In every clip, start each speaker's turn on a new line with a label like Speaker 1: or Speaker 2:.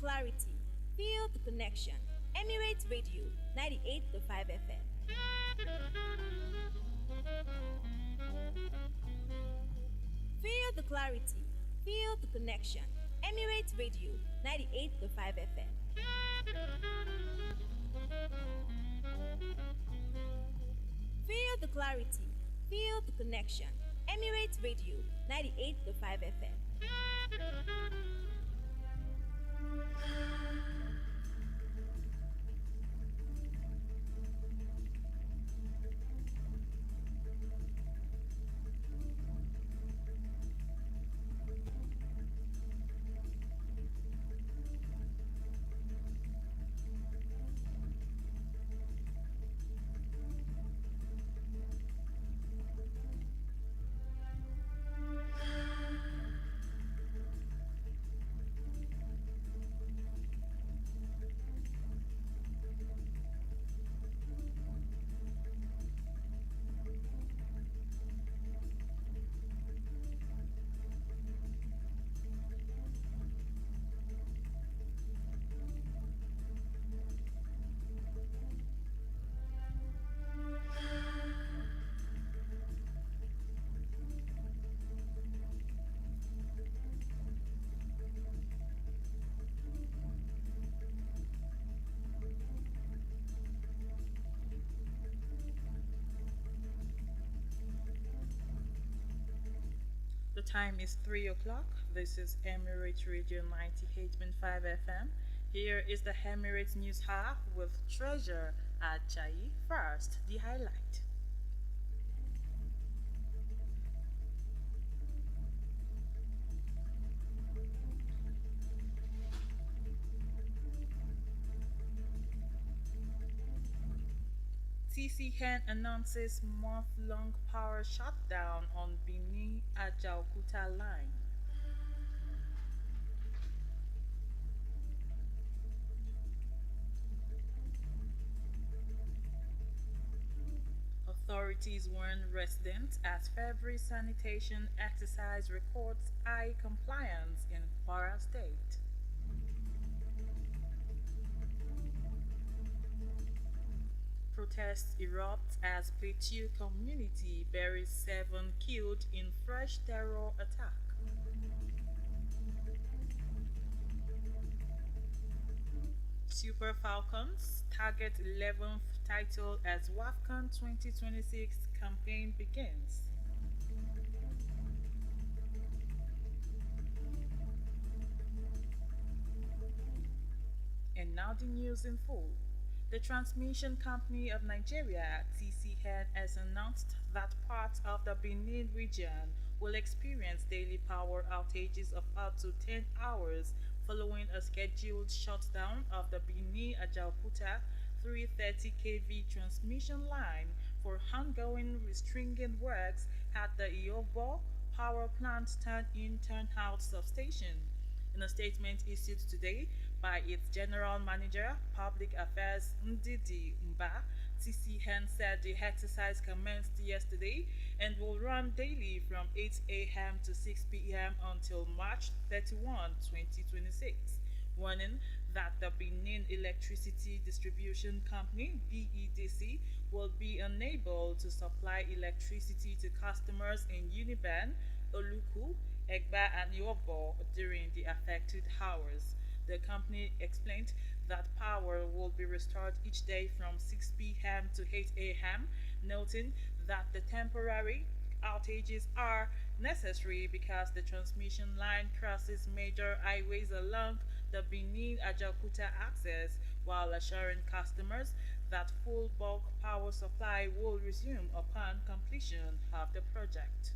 Speaker 1: clarity. Feel the connection. Emirate Radio 98.5 FM. Feel the clarity. Feel the connection. Emirate Radio 98.5 FM. Feel the clarity. Feel the connection. Emirate Radio 98.5 FM.
Speaker 2: The time is 3 o'clock. This is Emirate Radio 98.5 FM. Here is the Emirate News Hour with Treasure Ajayi. First, the highlight. TCN announces month-long power shutdown on Benin Ajaokuta line. Authorities warn residents as February sanitation exercise records high compliance in Kwara State. Protests erupt as Plateau community buries 7 killed in fresh terror attack. Super Falcons target 11th title as WAFCON 2026 campaign begins. And now the news in full. The Transmission Company of Nigeria (TCN) has announced that parts of the Benin region will experience daily power outages of up to 10 hours following a scheduled shutdown of the Benin-Ajaokuta 330 kV transmission line for ongoing restricting works at the Iobo Power Plant turn-in turn-out substation. In a statement issued today by its General Manager, Public Affairs Ndidi Mba, TCN said the exercise commenced yesterday and will run daily from 8 a.m. to 6 p.m. until March 31, 2026, warning that the Benin Electricity Distribution Company (BEDC) will be unable to supply electricity to customers in Uniben, Oluku, Egba, and Yobo during the affected hours. The company explained that power will be restored each day from 6 p.m. to 8 a.m., noting that the temporary outages are necessary because the transmission line crosses major highways along the Benin Ajaokuta axis, while assuring customers that full bulk power supply will resume upon completion of the project.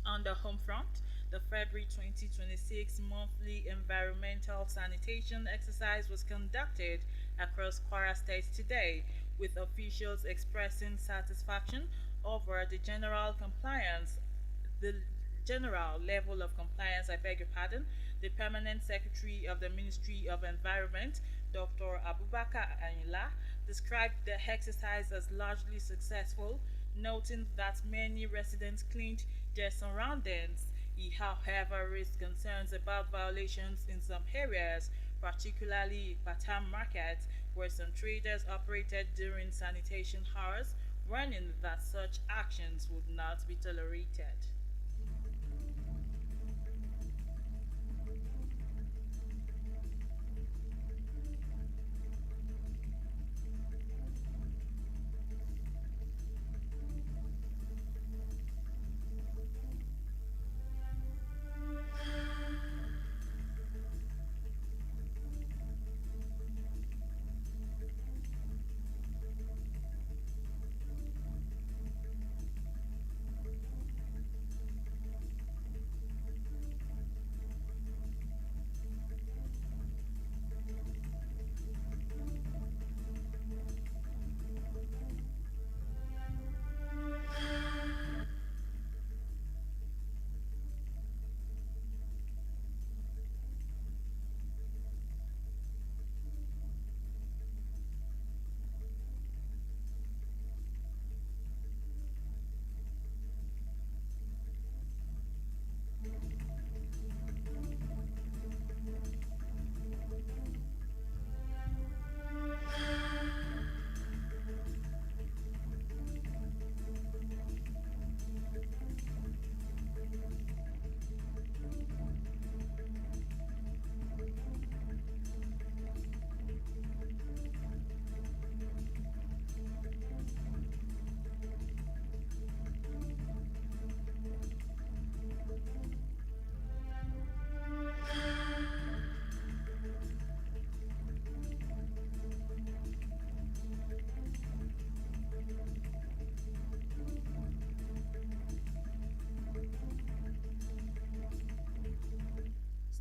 Speaker 2: On the home front, the February 2026 monthly environmental sanitation exercise was conducted across Kwara State today, with officials expressing satisfaction over the general level of compliance, I beg your pardon. The Permanent Secretary of the Ministry of Environment, Dr. Abubakar Anila, described the exercise as largely successful, Noting that many residents cleaned their surroundings, he however raised concerns about violations in some areas, particularly Batam Market, where some traders operated during sanitation hours, warning that such actions would not be tolerated.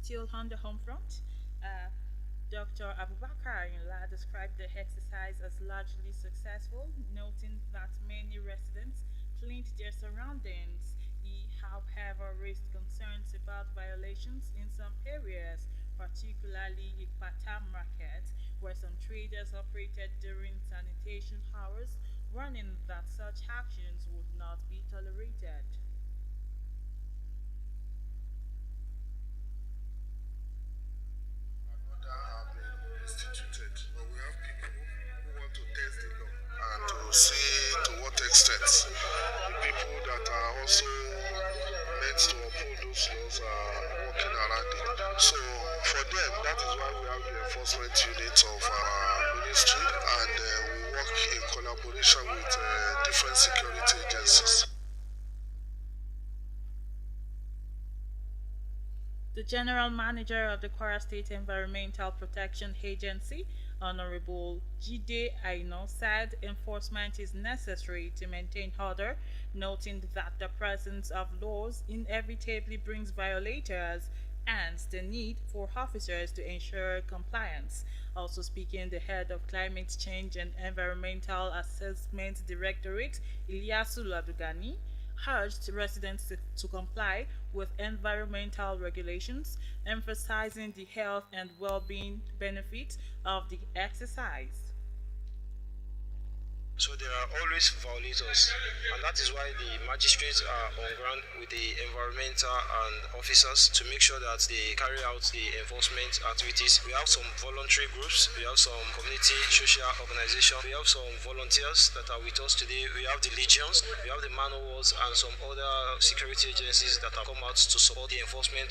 Speaker 2: Still on the home front, Dr. Abubakar Inla described the exercise as largely successful, noting that many residents cleaned their surroundings. He, however, raised concerns about violations in some areas, particularly Ikpatam Market, where some traders operated during sanitation hours, warning that such actions would not be tolerated.
Speaker 3: Order have been instituted, but we have people who want to test the law and to see to what extent the people that are also meant to uphold those laws are working around it. So for them, that is why we have the enforcement unit of our ministry, and we work in collaboration with different security agencies.
Speaker 2: The General Manager of the Kwara State Environmental Protection Agency, Honorable Jide Aino, said enforcement is necessary to maintain order, noting that the presence of laws inevitably brings violators and the need for officers to ensure compliance. Also speaking, the head of Climate Change and Environmental Assessment Directorate, Ilyasu Ladugani, urged residents to comply with environmental regulations, emphasizing the health and well-being benefits of the exercise.
Speaker 4: So there are always violators, and that is why the magistrates are on ground with the environmental and officers to make sure that they carry out the enforcement activities. We have some voluntary groups, we have some community social organizations, we have some volunteers that are with us today. We have the legions, we have the man and some other security agencies that have come out to support the enforcement